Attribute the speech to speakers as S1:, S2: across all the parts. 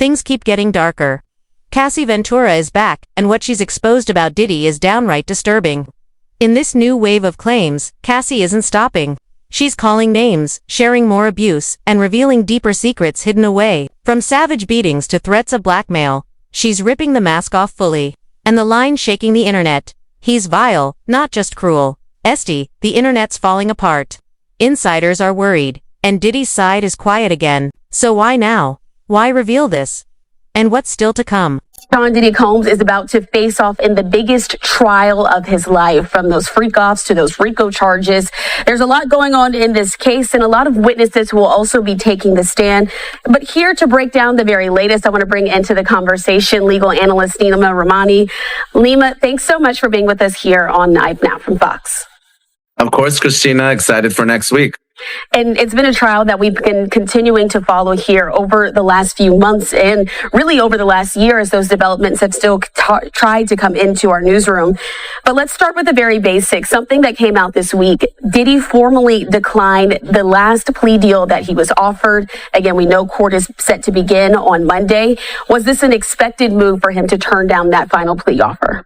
S1: things keep getting darker. Cassie Ventura is back, and what she's exposed about Diddy is downright disturbing. In this new wave of claims, Cassie isn't stopping. She's calling names, sharing more abuse, and revealing deeper secrets hidden away. From savage beatings to threats of blackmail, she's ripping the mask off fully. And the line shaking the internet. He's vile, not just cruel. The internet's falling apart. Insiders are worried, and Diddy's side is quiet again. So why now? Why reveal this? And what's still to come?
S2: Sean Diddy Combs is about to face off in the biggest trial of his life, from those freak-offs to those RICO charges. There's a lot going on in this case, and a lot of witnesses will also be taking the stand. But here to break down the very latest, I want to bring into the conversation legal analyst Nima Rahmani. Nima, thanks so much for being with us here on Knife Now from Fox.
S3: Of course, Christina, excited for next week.
S2: And it's been a trial that we've been continuing to follow here over the last few months and really over the last year as those developments have still tried to come into our newsroom. But let's start with the very basics. Something that came out this week. Diddy formally declined the last plea deal that he was offered. Again, we know court is set to begin on Monday. Was this an expected move for him to turn down that final plea offer?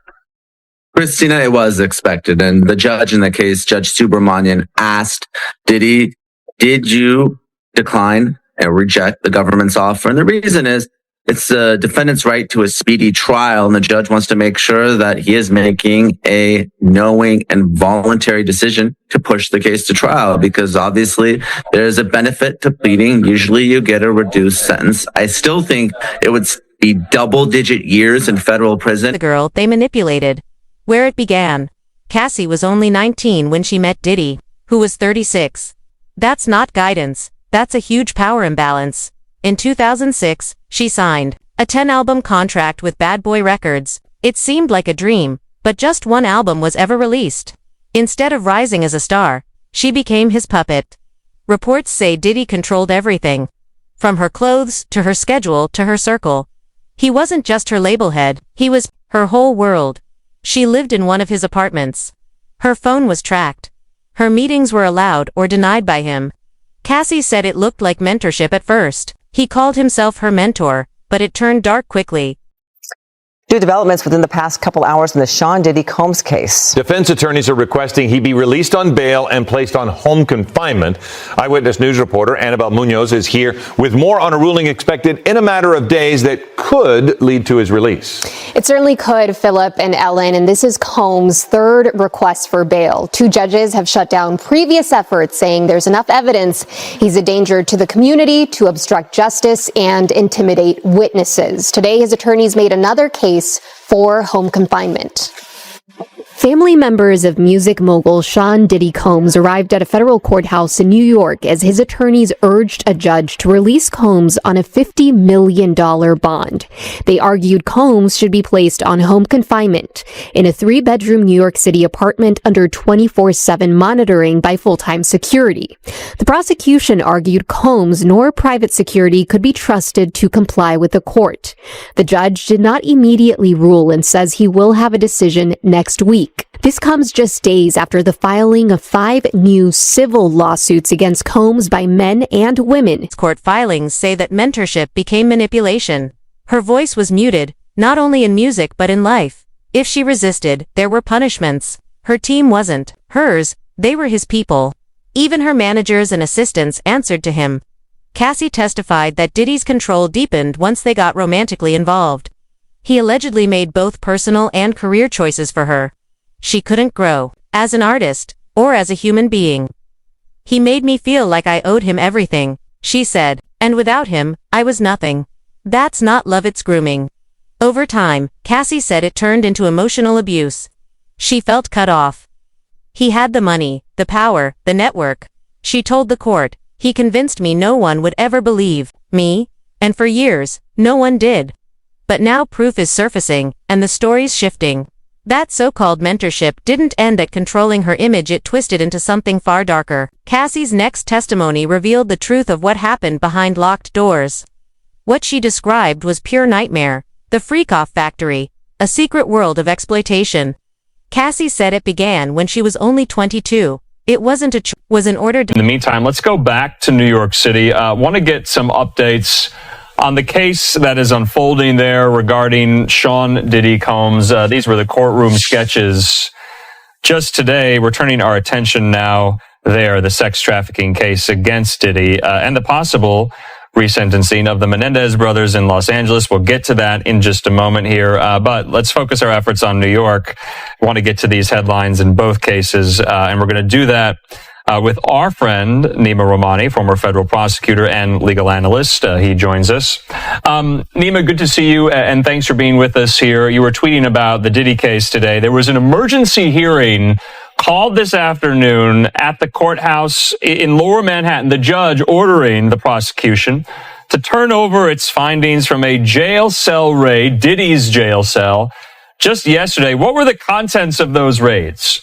S3: Christina, it was expected. And the judge in the case, Judge Subramanian, asked Diddy, did you decline and reject the government's offer? And the reason is it's the defendant's right to a speedy trial. And the judge wants to make sure that he is making a knowing and voluntary decision to push the case to trial, because obviously there's a benefit to pleading. Usually you get a reduced sentence. I still think it would be double-digit years in federal prison.
S1: The girl they manipulated. Where it began. Cassie was only 19 when she met Diddy, who was 36. That's not guidance. That's a huge power imbalance. In 2006, she signed a 10-album contract with Bad Boy Records. It seemed like a dream, but just one album was ever released. Instead of rising as a star, she became his puppet. Reports say Diddy controlled everything. From her clothes, to her schedule, to her circle. He wasn't just her label head, he was her whole world. She lived in one of his apartments. Her phone was tracked. Her meetings were allowed or denied by him. Cassie said it looked like mentorship at first. He called himself her mentor, but it turned dark quickly.
S4: New developments within the past couple hours in the Sean Diddy Combs case.
S5: Defense attorneys are requesting he be released on bail and placed on home confinement. Eyewitness News reporter Annabelle Munoz is here with more on a ruling expected in a matter of days that could lead to his release.
S6: It certainly could, Philip and Ellen, and this is Combs' third request for bail. Two judges have shut down previous efforts, saying there's enough evidence he's a danger to the community to obstruct justice and intimidate witnesses. Today, his attorneys made another case for home confinement. Family members of music mogul Sean Diddy Combs arrived at a federal courthouse in New York as his attorneys urged a judge to release Combs on a $50 million bond. They argued Combs should be placed on home confinement in a 3-bedroom New York City apartment under 24/7 monitoring by full-time security. The prosecution argued Combs nor private security could be trusted to comply with the court. The judge did not immediately rule and says he will have a decision next week. This comes just days after the filing of 5 new civil lawsuits against Combs by men and women.
S1: Court filings say that mentorship became manipulation. Her voice was muted, not only in music but in life. If she resisted, there were punishments. Her team wasn't hers, they were his people. Even her managers and assistants answered to him. Cassie testified that Diddy's control deepened once they got romantically involved. He allegedly made both personal and career choices for her. She couldn't grow, as an artist, or as a human being. He made me feel like I owed him everything, she said, and without him, I was nothing. That's not love, it's grooming. Over time, Cassie said it turned into emotional abuse. She felt cut off. He had the money, the power, the network. She told the court, he convinced me no one would ever believe me, and for years, no one did. But now proof is surfacing, and the story's shifting. That so-called mentorship didn't end at controlling her image, it twisted into something far darker. Cassie's next testimony revealed the truth of what happened behind locked doors. What she described was pure nightmare, the freak-off factory, a secret world of exploitation. Cassie said it began when she was only 22. It wasn't a was in order to...
S7: In the meantime, let's go back to New York City. Want to get some updates On the case that is unfolding there regarding Sean Diddy Combs, these were the courtroom sketches. Just today, we're turning our attention now there, the sex trafficking case against Diddy, and the possible resentencing of the Menendez brothers in Los Angeles. We'll get to that in just a moment here, but let's focus our efforts on New York. I want to get to these headlines in both cases, and we're going to do that with our friend, Nima Romani, former federal prosecutor and legal analyst. He joins us. Nima, good to see you, and thanks for being with us here. You were tweeting about the Diddy case today. There was an emergency hearing called this afternoon at the courthouse in Lower Manhattan, the judge ordering the prosecution to turn over its findings from a jail cell raid, Diddy's jail cell, just yesterday. What were the contents of those raids?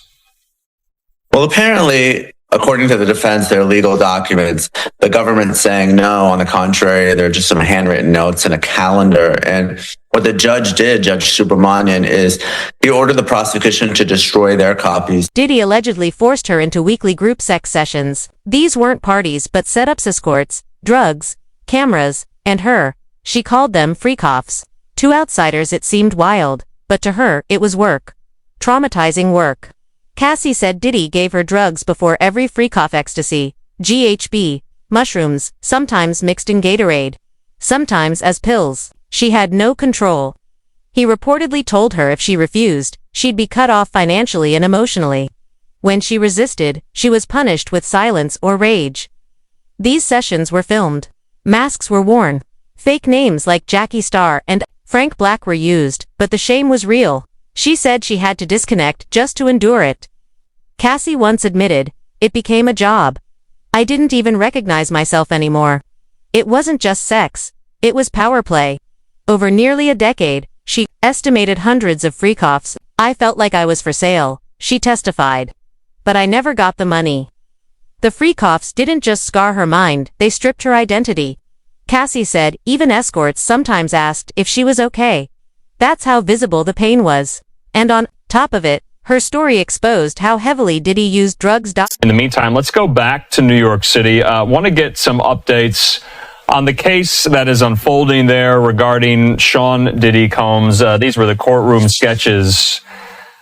S3: Well, apparently, according to the defense, they're legal documents. The government's saying no, on the contrary, they're just some handwritten notes and a calendar. And what the judge did, Judge Subramanian, is he ordered the prosecution to destroy their copies.
S1: Diddy allegedly forced her into weekly group sex sessions. These weren't parties but setups, escorts, drugs, cameras, and her. She called them freak-offs. To outsiders it seemed wild, but to her it was work. Traumatizing work. Cassie said Diddy gave her drugs before every freak-off: ecstasy, GHB, mushrooms, sometimes mixed in Gatorade, sometimes as pills. She had no control. He reportedly told her if she refused, she'd be cut off financially and emotionally. When she resisted, she was punished with silence or rage. These sessions were filmed. Masks were worn. Fake names like Jackie Star and Frank Black were used, but the shame was real. She said she had to disconnect just to endure it. Cassie once admitted, "It became a job. I didn't even recognize myself anymore. It wasn't just sex. It was power play. Over nearly a decade, she estimated hundreds of freak-offs. I felt like I was for sale," she testified. "But I never got the money." The freak-offs didn't just scar her mind, they stripped her identity. Cassie said even escorts sometimes asked if she was okay. That's how visible the pain was. And on top of it, her story exposed how heavily Diddy used drugs.
S7: In the meantime, let's go back to New York City. Want to get some updates on the case that is unfolding there regarding Sean Diddy Combs. These were the courtroom sketches.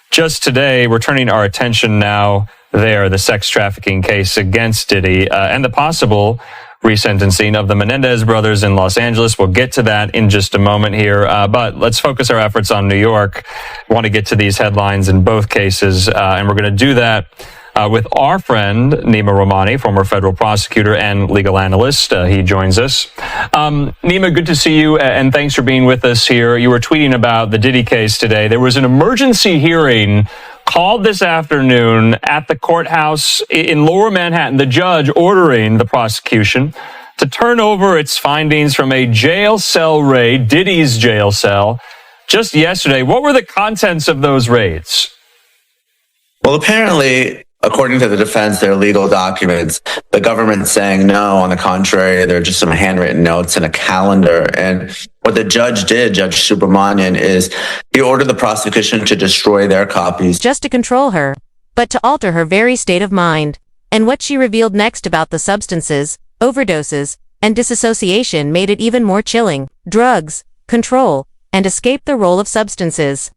S7: Just today, we're turning our attention now there, the sex trafficking case against Diddy, and the possible resentencing of the Menendez brothers in Los Angeles. We'll get to that in just a moment here, but let's focus our efforts on New York. I want to get to these headlines in both cases, and we're going to do that with our friend, Nima Romani, former federal prosecutor and legal analyst. He joins us. Nima, good to see you, and thanks for being with us here. You were tweeting about the Diddy case today. There was an emergency hearing called this afternoon at the courthouse in Lower Manhattan, the judge ordering the prosecution to turn over its findings from a jail cell raid, Diddy's jail cell, just yesterday. What were the contents of those raids?
S3: Well, apparently, according to the defense, they're legal documents. The government's saying no, on the contrary, they're just some handwritten notes and a calendar. And what the judge did, Judge Subramanian, is he ordered the prosecution to destroy their copies.
S1: Just to control her, but to alter her very state of mind. And what she revealed next about the substances, overdoses, and disassociation made it even more chilling. Drugs, control, and escape the role of substances.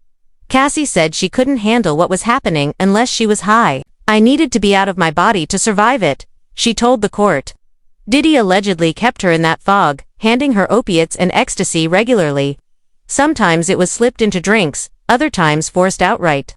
S1: Cassie said she couldn't handle what was happening unless she was high. "I needed to be out of my body to survive it," she told the court. Diddy allegedly kept her in that fog, handing her opiates and ecstasy regularly. Sometimes it was slipped into drinks, other times forced outright.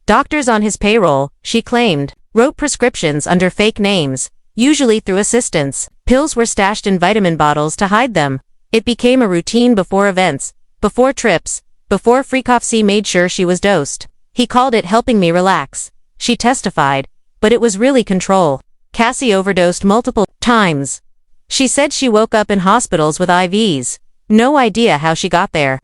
S1: Doctors on his payroll, she claimed, wrote prescriptions under fake names, usually through assistants. Pills were stashed in vitamin bottles to hide them. It became a routine before events, before trips, before freak-offs. He made sure she was dosed. He called it helping me relax, she testified, but it was really control. Cassie overdosed multiple times. She said she woke up in hospitals with IVs. No idea how she got there.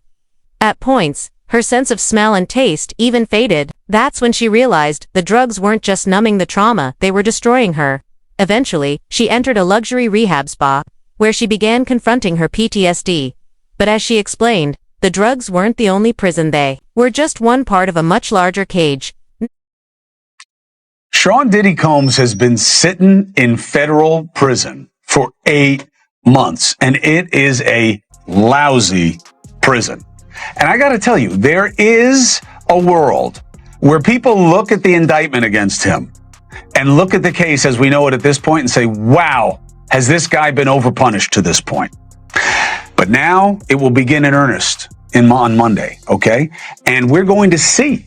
S1: At points, her sense of smell and taste even faded. That's when she realized the drugs weren't just numbing the trauma, they were destroying her. Eventually, she entered a luxury rehab spa, where she began confronting her PTSD. But as she explained, the drugs weren't the only prison, they were just one part of a much larger cage.
S8: Sean Diddy Combs has been sitting in federal prison for 8 months, and it is a lousy prison. And I got to tell you, there is a world where people look at the indictment against him and look at the case as we know it at this point and say, wow, has this guy been overpunished to this point? But now it will begin in earnest on Monday, okay? And we're going to see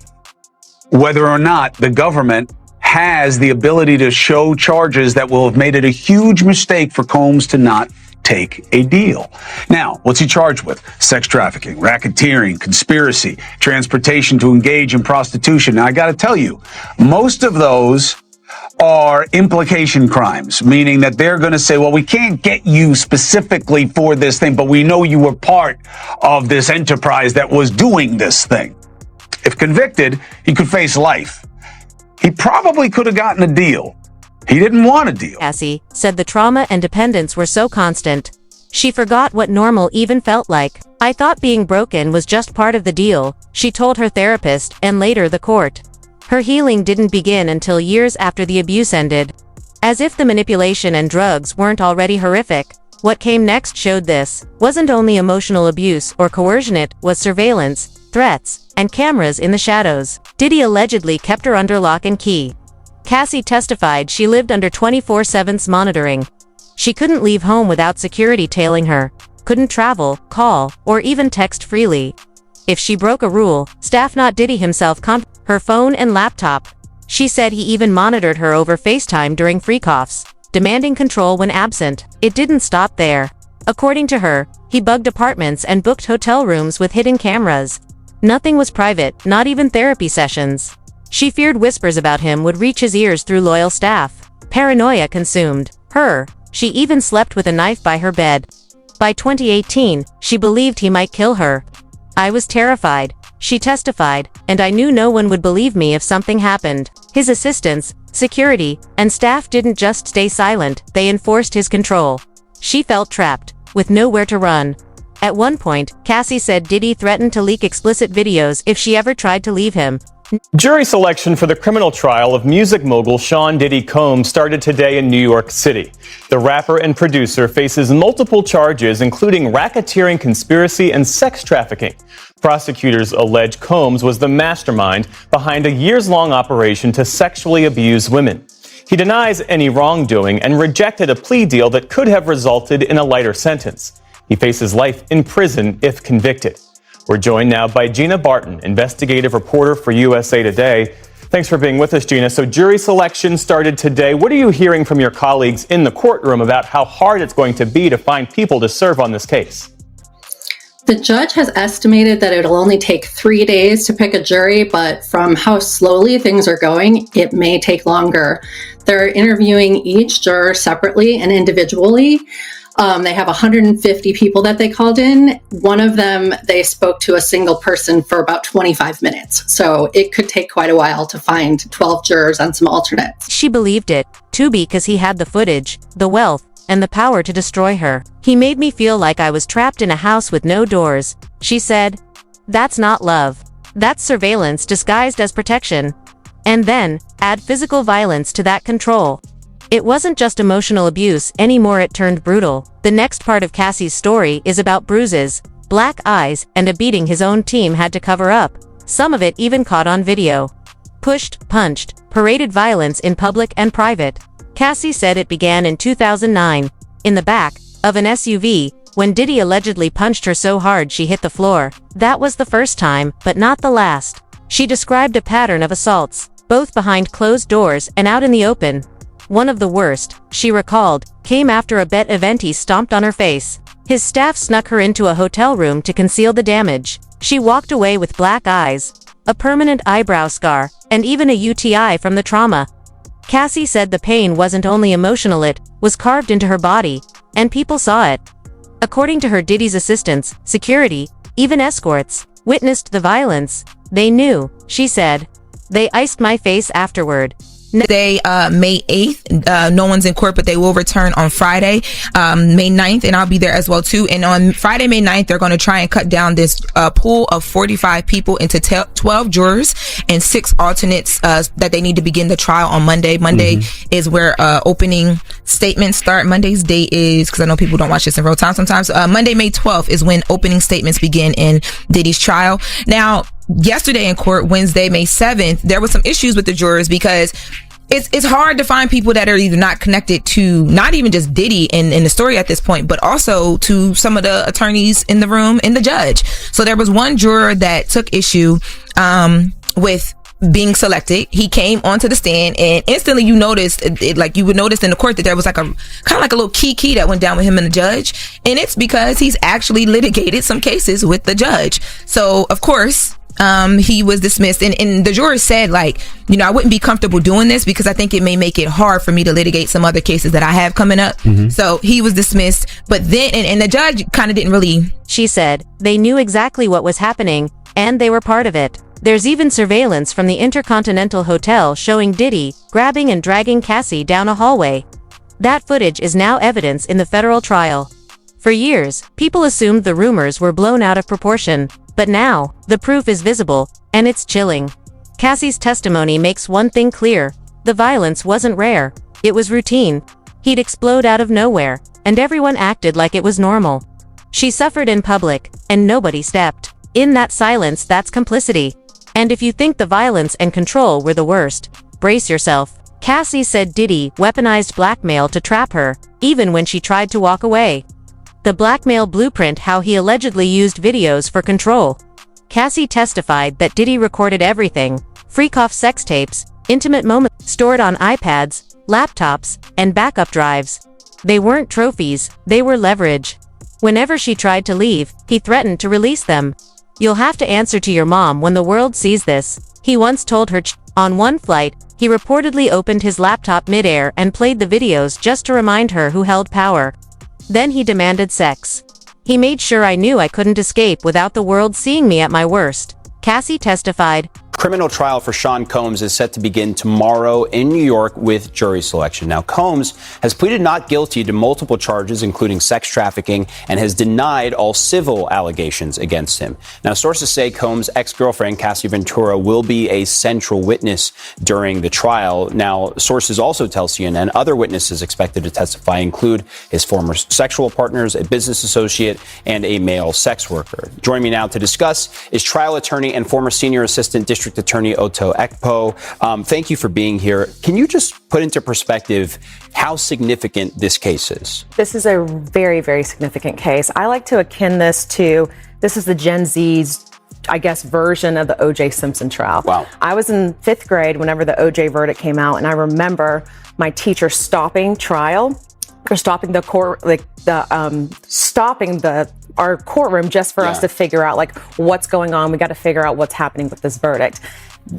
S8: whether or not the government has the ability to show charges that will have made it a huge mistake for Combs to not take a deal. Now, what's he charged with? Sex trafficking, racketeering, conspiracy, transportation to engage in prostitution. Now, I got to tell you, most of those are implication crimes, meaning that they're going to say, well, we can't get you specifically for this thing, but we know you were part of this enterprise that was doing this thing. If convicted, he could face life. He probably could have gotten a deal. He didn't want a deal.
S1: Cassie said the trauma and dependence were so constant. She forgot what normal even felt like. I thought being broken was just part of the deal, she told her therapist and later the court. Her healing didn't begin until years after the abuse ended. As if the manipulation and drugs weren't already horrific, what came next showed this wasn't only emotional abuse or coercion, it was surveillance, threats, and cameras in the shadows. Diddy allegedly kept her under lock and key. Cassie testified she lived under 24/7 monitoring. She couldn't leave home without security tailing her, couldn't travel, call, or even text freely. If she broke a rule, staff, not Diddy himself, her phone and laptop. She said he even monitored her over FaceTime during freak-offs, demanding control when absent. It didn't stop there. According to her, he bugged apartments and booked hotel rooms with hidden cameras. Nothing was private, not even therapy sessions. She feared whispers about him would reach his ears through loyal staff. Paranoia consumed her. She even slept with a knife by her bed. By 2018, she believed he might kill her. I was terrified, she testified, and I knew no one would believe me if something happened. His assistants, security, and staff didn't just stay silent, they enforced his control. She felt trapped, with nowhere to run. At one point, Cassie said Diddy threatened to leak explicit videos if she ever tried to leave him.
S9: Jury selection for the criminal trial of music mogul Sean Diddy Combs started today in New York City. The rapper and producer faces multiple charges, including racketeering, conspiracy, and sex trafficking. Prosecutors allege Combs was the mastermind behind a years-long operation to sexually abuse women. He denies any wrongdoing and rejected a plea deal that could have resulted in a lighter sentence. He faces life in prison if convicted. We're joined now by Gina Barton, investigative reporter for USA Today. Thanks for being with us, Gina. So jury selection started today. What are you hearing from your colleagues in the courtroom about how hard it's going to be to find people to serve on this case?
S10: The judge has estimated that it'll only take 3 days to pick a jury, but from how slowly things are going, it may take longer. They're interviewing each juror separately and individually. They have 150 people that they called in. One of them, they spoke to a single person for about 25 minutes. So it could take quite a while to find 12 jurors and some alternates.
S1: She believed it, too, because he had the footage, the wealth, and the power to destroy her. He made me feel like I was trapped in a house with no doors, she said. That's not love. That's surveillance disguised as protection. And then, add physical violence to that control. It wasn't just emotional abuse anymore, it turned brutal. The next part of Cassie's story is about bruises, black eyes, and a beating his own team had to cover up. Some of it even caught on video. Pushed, punched, paraded violence in public and private. Cassie said it began in 2009, in the back of an SUV, when Diddy allegedly punched her so hard she hit the floor. That was the first time, but not the last. She described a pattern of assaults, both behind closed doors and out in the open. One of the worst, she recalled, came after a bet event he stomped on her face. His staff snuck her into a hotel room to conceal the damage. She walked away with black eyes, a permanent eyebrow scar, and even a UTI from the trauma. Cassie said the pain wasn't only emotional, it was carved into her body, and people saw it. According to her, Diddy's assistants, security, even escorts, witnessed the violence. They knew, she said. They iced my face afterward.
S11: Day, May 8th, no one's in court, but they will return on Friday, May 9th, and I'll be there as well too. And on Friday, May 9th, they're going to try and cut down this pool of 45 people into 12 jurors and 6 alternates that they need to begin the trial on Monday. Monday is where opening statements start. Monday's date is, because I know people don't watch this in real time sometimes, Monday, May 12th is when opening statements begin in Diddy's trial. Now, yesterday in court, Wednesday, May 7th, there was some issues with the jurors because it's hard to find people that are either not connected to not even just Diddy in the story at this point, but also to some of the attorneys in the room and the judge. So there was one juror that took issue with being selected. He came onto the stand, and instantly you noticed, like you would notice in the court, that there was like a kind of like a little key that went down with him and the judge, and it's because he's actually litigated some cases with the judge. So of course, he was dismissed, and the jurors said, like, you know, I wouldn't be comfortable doing this because I think it may make it hard for me to litigate some other cases that I have coming up. So he was dismissed, but then, and the judge kind of didn't really.
S1: She said, they knew exactly what was happening, and they were part of it. There's even surveillance from the Intercontinental Hotel showing Diddy grabbing and dragging Cassie down a hallway. That footage is now evidence in the federal trial. For years, people assumed the rumors were blown out of proportion. But now, the proof is visible, and it's chilling. Cassie's testimony makes one thing clear. The violence wasn't rare. It was routine. He'd explode out of nowhere, and everyone acted like it was normal. She suffered in public, and nobody stepped. In that silence, that's complicity. And if you think the violence and control were the worst, brace yourself. Cassie said Diddy weaponized blackmail to trap her, even when she tried to walk away. The blackmail blueprint, how he allegedly used videos for control. Cassie testified that Diddy recorded everything, freak-off sex tapes, intimate moments, stored on iPads, laptops, and backup drives. They weren't trophies, they were leverage. Whenever she tried to leave, he threatened to release them. You'll have to answer to your mom when the world sees this, he once told her. On one flight, he reportedly opened his laptop mid-air and played the videos just to remind her who held power. Then he demanded sex. He made sure I knew I couldn't escape without the world seeing me at my worst. Cassie testified.
S12: Criminal trial for Sean Combs is set to begin tomorrow in New York with jury selection. Now, Combs has pleaded not guilty to multiple charges, including sex trafficking, and has denied all civil allegations against him. Now, sources say Combs' ex-girlfriend, Cassie Ventura, will be a central witness during the trial. Now, sources also tell CNN other witnesses expected to testify include his former sexual partners, a business associate, and a male sex worker. Joining me now to discuss is trial attorney and former senior assistant district attorney Otto Ekpo. Thank you for being here. Can you just put into perspective how significant this case is?
S13: This is a very, very significant case. I like to akin this is the Gen Z's, I guess, version of the O.J. Simpson trial.
S12: Wow.
S13: I was in 5th grade whenever the O.J. verdict came out, and I remember my teacher stopping trial, or stopping the court, stopping our courtroom just for us to figure out, like, what's going on. We got to figure out what's happening with this verdict.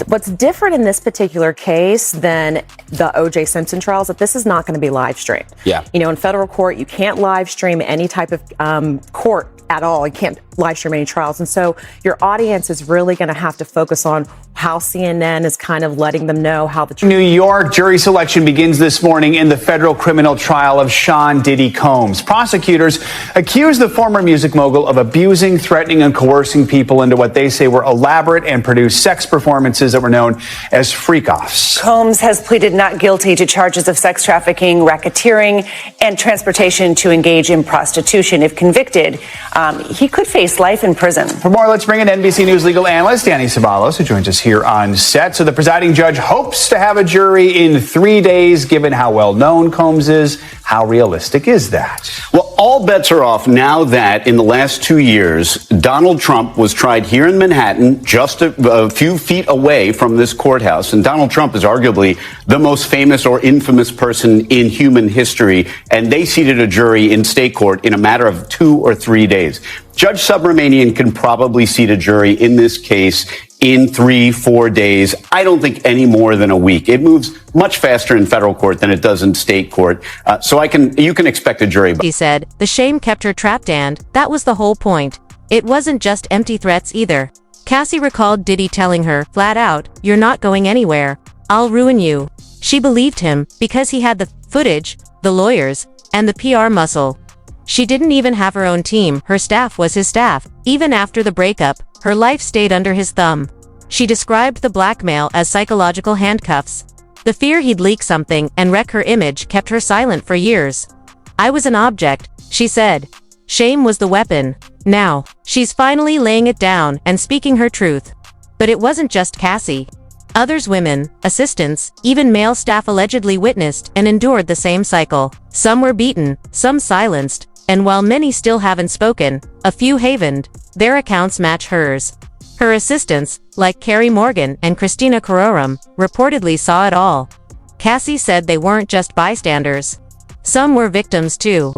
S13: What's different in this particular case than the O.J. Simpson trials, that this is not going to be live streamed.
S12: Yeah.
S13: You know, in federal court, you can't live stream any type of court at all. You can't live stream any trials. And so your audience is really going to have to focus on how CNN is kind of letting them know how the
S8: New York jury selection begins this morning in the federal criminal trial of Sean Diddy Combs. Prosecutors accuse the former music mogul of abusing, threatening, and coercing people into what they say were elaborate and produced sex performances that were known as freak-offs.
S14: Combs has pleaded not guilty to charges of sex trafficking, racketeering, and transportation to engage in prostitution. If convicted, he could face life in prison.
S8: For more, let's bring in NBC News legal analyst Danny Ceballos, who joins us here on set. So the presiding judge hopes to have a jury in 3 days, given how well known Combs is. How realistic is that?
S15: Well, all bets are off now that in the last 2 years, Donald Trump was tried here in Manhattan, just a few feet away from this courthouse. And Donald Trump is arguably the most famous or infamous person in human history. And they seated a jury in state court in a matter of 2 or 3 days. Judge Subramanian can probably seat a jury in this case in 3-4 days. I don't think any more than a week. It moves much faster in federal court than it does in state court. So you can expect a jury.
S1: He said, the shame kept her trapped, and that was the whole point. It wasn't just empty threats either. Cassie recalled Diddy telling her, flat out, "You're not going anywhere. I'll ruin you." She believed him because he had the footage, the lawyers, and the PR muscle. She didn't even have her own team, her staff was his staff. Even after the breakup, her life stayed under his thumb. She described the blackmail as psychological handcuffs. The fear he'd leak something and wreck her image kept her silent for years. I was an object, she said. Shame was the weapon. Now, she's finally laying it down and speaking her truth. But it wasn't just Cassie. Others, women, assistants, even male staff allegedly witnessed and endured the same cycle. Some were beaten, some silenced, and while many still haven't spoken, a few havened, their accounts match hers. Her assistants, like Carrie Morgan and Christina Carorum, reportedly saw it all. Cassie said they weren't just bystanders. Some were victims too.